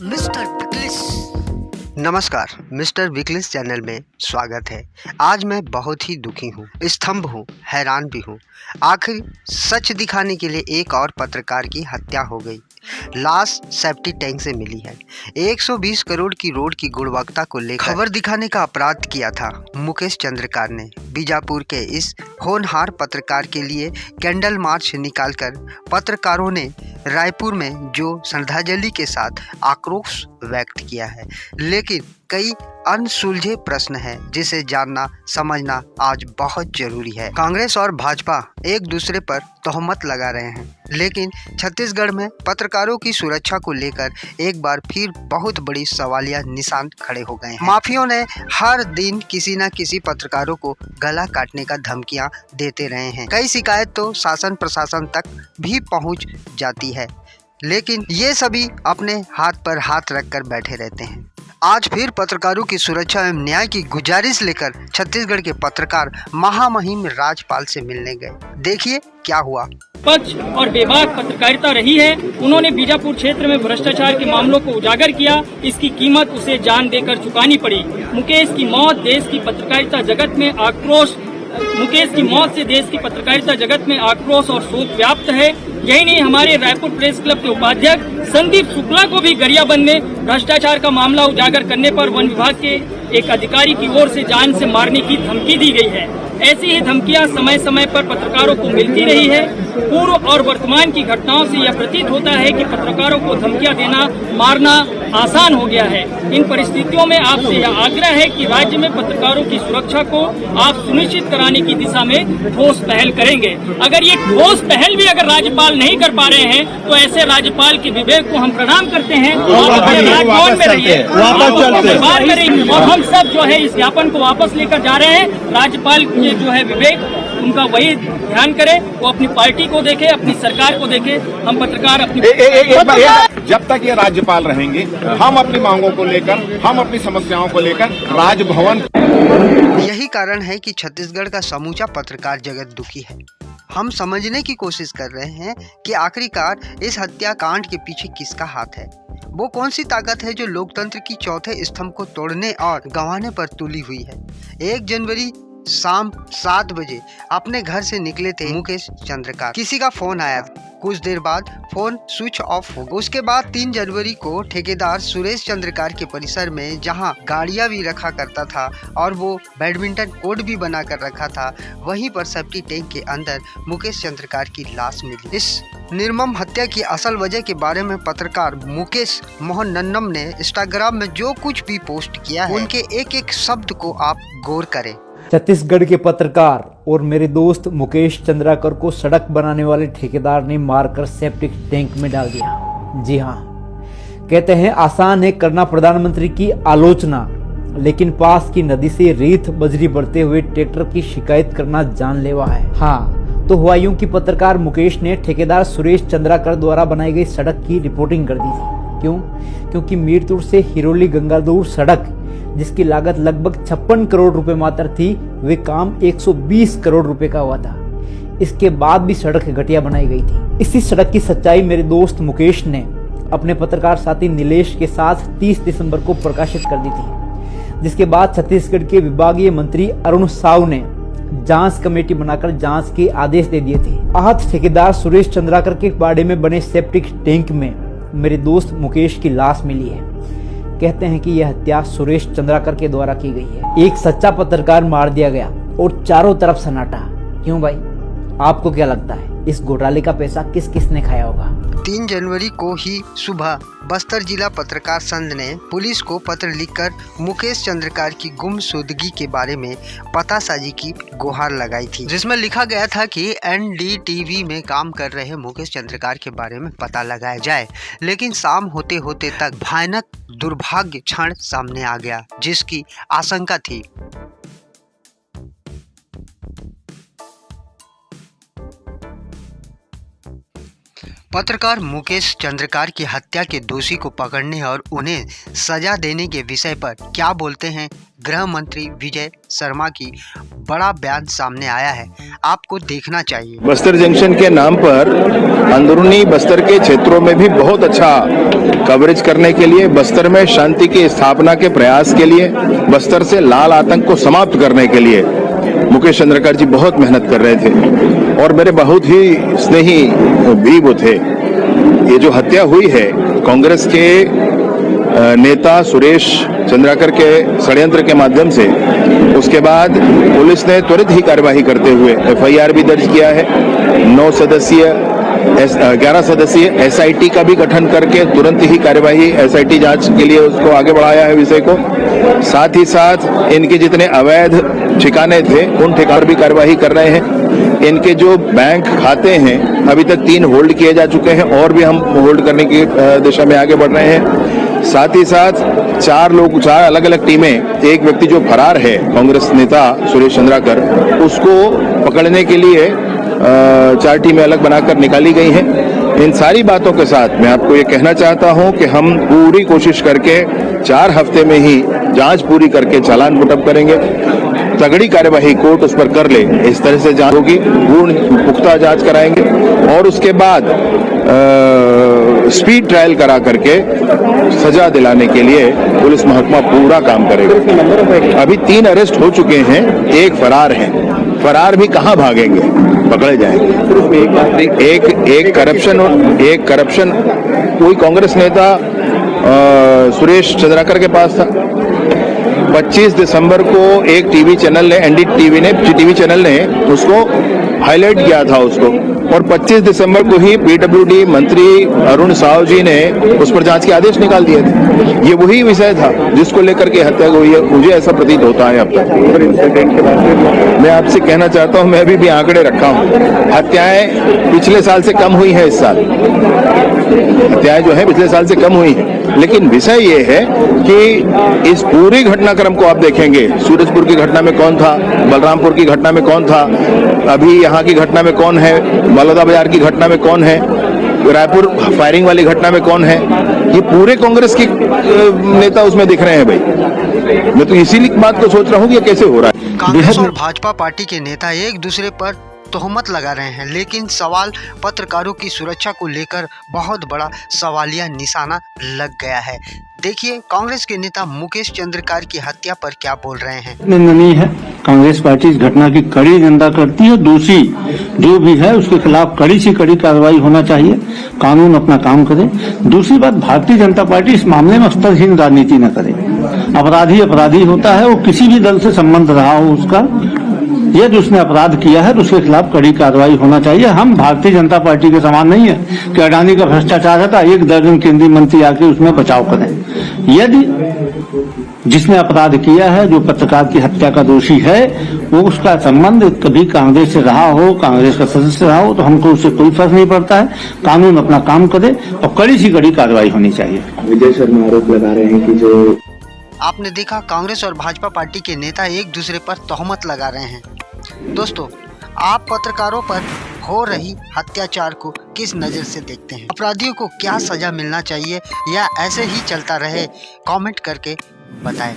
Mister विकलिस। नमस्कार, mister विकलिस channel में स्वागत है। आज मैं बहुत ही दुखी हूँ, स्तंभ हूँ, हैरान भी हूँ। आखिर सच दिखाने के लिए एक और पत्रकार की हत्या हो गई। लाश सेप्टी टैंक से मिली है। 120 करोड़ की रोड की गुणवत्ता को लेकर खबर दिखाने का अपराध किया था मुकेश चंद्रकार ने। बीजापुर के इस होनहार पत्रकार के लिए कैंडल मार्च निकालकर पत्रकारों ने रायपुर में जो श्रद्धांजलि के साथ आक्रोश व्यक्त किया है, लेकिन कई अनसुलझे प्रश्न हैं जिसे जानना समझना आज बहुत जरूरी है। कांग्रेस और भाजपा एक दूसरे पर तोहमत लगा रहे हैं, लेकिन छत्तीसगढ़ में पत्रकारों की सुरक्षा को लेकर एक बार फिर बहुत बड़ी सवालिया निशान खड़े हो गए हैं। माफियों ने हर दिन किसी न किसी पत्रकारों को गला काटने का धमकियां देते रहे हैं। कई शिकायत तो शासन प्रशासन तक भी पहुंच जाती है, लेकिन ये सभी अपने हाथ पर हाथ रखकर बैठे रहते हैं। आज फिर पत्रकारों की सुरक्षा एवं न्याय की गुजारिश लेकर छत्तीसगढ़ के पत्रकार महामहिम राजपाल से मिलने गए। देखिए क्या हुआ। पक्ष और बेबाक पत्रकारिता रही है। उन्होंने बीजापुर क्षेत्र में भ्रष्टाचार के मामलों को उजागर किया। इसकी कीमत उसे जान देकर चुकानी पड़ी। मुकेश की मौत देश की पत्रकारिता जगत में आक्रोश मुकेश की मौत से देश की पत्रकारिता जगत में आक्रोश और शोक व्याप्त है। यही नहीं, हमारे रायपुर प्रेस क्लब के उपाध्यक्ष संदीप शुक्ला को भी गरियाबंद में भ्रष्टाचार का मामला उजागर करने पर वन विभाग के एक अधिकारी की ओर से जान से मारने की धमकी दी गई है। ऐसी ही धमकियां समय समय पर पत्रकारों को मिलती रही है। पूर्व और वर्तमान की घटनाओं से यह प्रतीत होता है कि पत्रकारों को धमकियां देना, मारना आसान हो गया है। इन परिस्थितियों में आपसे यह आग्रह है कि राज्य में पत्रकारों की सुरक्षा को आप सुनिश्चित कराने की दिशा में ठोस पहल करेंगे। अगर ये ठोस पहल भी अगर राज्यपाल नहीं कर पा रहे हैं, तो ऐसे राज्यपाल के विवेक को हम प्रणाम करते हैं। राजभवन में रहिए, परिवार में रहिए, और हम सब जो है इस ज्ञापन को वापस लेकर जा रहे हैं। राज्यपाल के जो है विवेक, उनका वही ध्यान करे, वो अपनी पार्टी को देखे, अपनी सरकार को देखे। हम पत्रकार अपनी जब तक ये राज्यपाल रहेंगे, हम अपनी मांगों को लेकर, हम अपनी समस्याओं को लेकर राजभवन। यही कारण है कि छत्तीसगढ़ का समूचा पत्रकार जगत दुखी है। हम समझने की कोशिश कर रहे हैं कि आखिरकार इस हत्याकांड के पीछे किसका हाथ है। वो कौन सी ताकत है जो लोकतंत्र की चौथे स्तंभ को तोड़ने और गंवाने पर तुली हुई है। 1 जनवरी शाम 7 बजे अपने घर से निकले थे मुकेश चंद्रकार। किसी का फोन आया, कुछ देर बाद फोन स्विच ऑफ हो गया। उसके बाद 3 जनवरी को ठेकेदार सुरेश चंद्रकार के परिसर में, जहां गाड़ियां भी रखा करता था और वो बैडमिंटन कोर्ट भी बना कर रखा था, वहीं पर सेप्टी टैंक के अंदर मुकेश चंद्रकार की लाश मिली। इस निर्मम हत्या की असल वजह के बारे में पत्रकार मुकेश मोहन नन्नम ने इंस्टाग्राम में जो कुछ भी पोस्ट किया है, उनके एक एक शब्द को आप गौर करें। छत्तीसगढ़ के पत्रकार और मेरे दोस्त मुकेश चंद्राकर को सड़क बनाने वाले ठेकेदार ने मारकर सेप्टिक टैंक में डाल दिया। जी हाँ, कहते हैं आसान है करना प्रधानमंत्री की आलोचना, लेकिन पास की नदी से रेत बजरी बढ़ते हुए ट्रैक्टर की शिकायत करना जानलेवा है। हाँ, तो हुआ यूं कि पत्रकार मुकेश ने ठेकेदार सुरेश चंद्राकर द्वारा बनाई गई सड़क की रिपोर्टिंग कर दी थी। क्यों? क्योंकि मीरतुर से हिरोली गंगादूर सड़क, जिसकी लागत लगभग 56 करोड़ रुपए मात्र थी, वे काम 120 करोड़ रुपए का हुआ था। इसके बाद भी सड़क घटिया बनाई गई थी। इसी सड़क की सच्चाई मेरे दोस्त मुकेश ने अपने पत्रकार साथी नीलेश के साथ 30 दिसंबर को प्रकाशित कर दी थी, जिसके बाद छत्तीसगढ़ के विभागीय मंत्री अरुण साव ने जांच कमेटी बनाकर जांच के आदेश दे दिए थे। आहत ठेकेदार सुरेश चंद्राकर के बाड़े में बने सेप्टिक टैंक में मेरे दोस्त मुकेश की लाश मिली है। कहते हैं कि यह हत्या सुरेश चंद्राकर के द्वारा की गई है। एक सच्चा पत्रकार मार दिया गया और चारों तरफ सन्नाटा। क्यों भाई, आपको क्या लगता है इस घोटाले का पैसा किस किस ने खाया होगा? 3 जनवरी को ही सुबह बस्तर जिला पत्रकार संघ ने पुलिस को पत्र लिखकर मुकेश चंद्रकार की गुमशुदगी के बारे में पतासाजी की गुहार लगाई थी, जिसमें लिखा गया था कि एनडीटीवी में काम कर रहे मुकेश चंद्रकार के बारे में पता लगाया जाए। लेकिन शाम होते होते तक भयानक दुर्भाग्य क्षण सामने आ गया, जिसकी आशंका थी। पत्रकार मुकेश चंद्रकार की हत्या के दोषी को पकड़ने और उन्हें सजा देने के विषय पर क्या बोलते हैं गृह मंत्री विजय शर्मा की बड़ा बयान सामने आया है, आपको देखना चाहिए। बस्तर जंक्शन के नाम पर अंदरूनी बस्तर के क्षेत्रों में भी बहुत अच्छा कवरेज करने के लिए, बस्तर में शांति की स्थापना के प्रयास के लिए, बस्तर से लाल आतंक को समाप्त करने के लिए मुकेश चंद्रकार जी बहुत मेहनत कर रहे थे और मेरे बहुत ही स्नेही भी वो थे। ये जो हत्या हुई है कांग्रेस के नेता सुरेश चंद्राकर के षड्यंत्र के माध्यम से, उसके बाद पुलिस ने त्वरित ही कार्यवाही करते हुए एफआईआर भी दर्ज किया है। 11 सदस्यीय एसआईटी का भी गठन करके तुरंत ही कार्यवाही एसआईटी जांच के लिए उसको आगे बढ़ाया है विषय को। साथ ही साथ इनके जितने अवैध ठिकाने थे उन ठिकानों पर भी कार्यवाही कर रहे हैं। इनके जो बैंक खाते हैं अभी तक 3 होल्ड किए जा चुके हैं और भी हम होल्ड करने की दिशा में आगे बढ़ रहे हैं। साथ ही साथ 4 अलग अलग टीमें, एक व्यक्ति जो फरार है कांग्रेस नेता सुरेश चंद्राकर, उसको पकड़ने के लिए 4 टीमें अलग बनाकर निकाली गई हैं। इन सारी बातों के साथ मैं आपको ये कहना चाहता हूं कि हम पूरी कोशिश करके 4 हफ्ते में ही जांच पूरी करके चालान पुटअप करेंगे। तगड़ी कार्यवाही कोर्ट उस पर कर ले, इस तरह से जांच होगी, पूर्ण पुख्ता जांच कराएंगे और उसके बाद स्पीड ट्रायल करा करके सजा दिलाने के लिए पुलिस महकमा पूरा काम करेगा। अभी 3 अरेस्ट हो चुके हैं, एक फरार है। फरार भी कहां भागेंगे, पकड़े जाएंगे। एक करप्शन कोई कांग्रेस नेता सुरेश चंद्राकर के पास था। 25 दिसंबर को एक टीवी चैनल ने, एनडीटीवी टीवी चैनल ने उसको हाईलाइट किया था उसको, और 25 दिसंबर को ही पीडब्ल्यूडी मंत्री अरुण साव जी ने उस पर जांच के आदेश निकाल दिए थे। ये वही विषय था जिसको लेकर के हत्या हुई है, मुझे ऐसा प्रतीत होता है। अब तक इंसिडेंट के बाद मैं आपसे कहना चाहता हूं, मैं अभी भी आंकड़े रखा हूं। हत्याएं पिछले साल से कम हुई है, इस साल हत्याएं जो है पिछले साल से कम हुई है। लेकिन विषय ये है कि इस पूरी घटनाक्रम को आप देखेंगे, सूरजपुर की घटना में कौन था, बलरामपुर की घटना में कौन था, अभी यहाँ की घटना में कौन है, बलौदा बाजार की घटना में कौन है, रायपुर फायरिंग वाली घटना में कौन है, ये पूरे कांग्रेस के नेता उसमें दिख रहे हैं भाई। मैं तो इसीलिए बात को सोच रहा हूँ कि ये कैसे हो रहा है। कांग्रेस और भाजपा पार्टी के नेता एक दूसरे पर तोहमत लगा रहे हैं, लेकिन सवाल पत्रकारों की सुरक्षा को लेकर बहुत बड़ा सवालिया निशाना लग गया है। देखिए कांग्रेस के नेता मुकेश चंद्रकार की हत्या पर क्या बोल रहे हैं। निंदनीय है। कांग्रेस पार्टी इस घटना की कड़ी निंदा करती है। दोषी जो भी है उसके खिलाफ कड़ी से कड़ी कार्रवाई होना चाहिए, कानून अपना काम करे। दूसरी बात, भारतीय जनता पार्टी इस मामले में स्तरहीन राजनीति न करे। अपराधी होता है, वो किसी भी दल से संबंध रहा हो उसका, यदि उसने अपराध किया है तो उसके खिलाफ कड़ी कार्रवाई होना चाहिए। हम भारतीय जनता पार्टी के समान नहीं है कि अडानी का भ्रष्टाचार है तो 1 दर्जन केंद्रीय मंत्री आके उसमें बचाव करें। यदि जिसने अपराध किया है, जो पत्रकार की हत्या का दोषी है, वो उसका संबंध कभी कांग्रेस से रहा हो, कांग्रेस का सदस्य रहा हो, तो हमको उससे कोई फर्क नहीं पड़ता है। कानून अपना काम करे और कड़ी से कड़ी कार्रवाई होनी चाहिए। विजय शर्मा आरोप लगा रहे हैं कि जो आपने देखा कांग्रेस और भाजपा पार्टी के नेता एक दूसरे पर तोहमत लगा रहे हैं। दोस्तों, आप पत्रकारों पर हो रही अत्याचार को किस नज़र से देखते हैं? अपराधियों को क्या सजा मिलना चाहिए या ऐसे ही चलता रहे? कमेंट करके बताएं।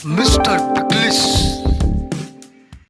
मिस्टर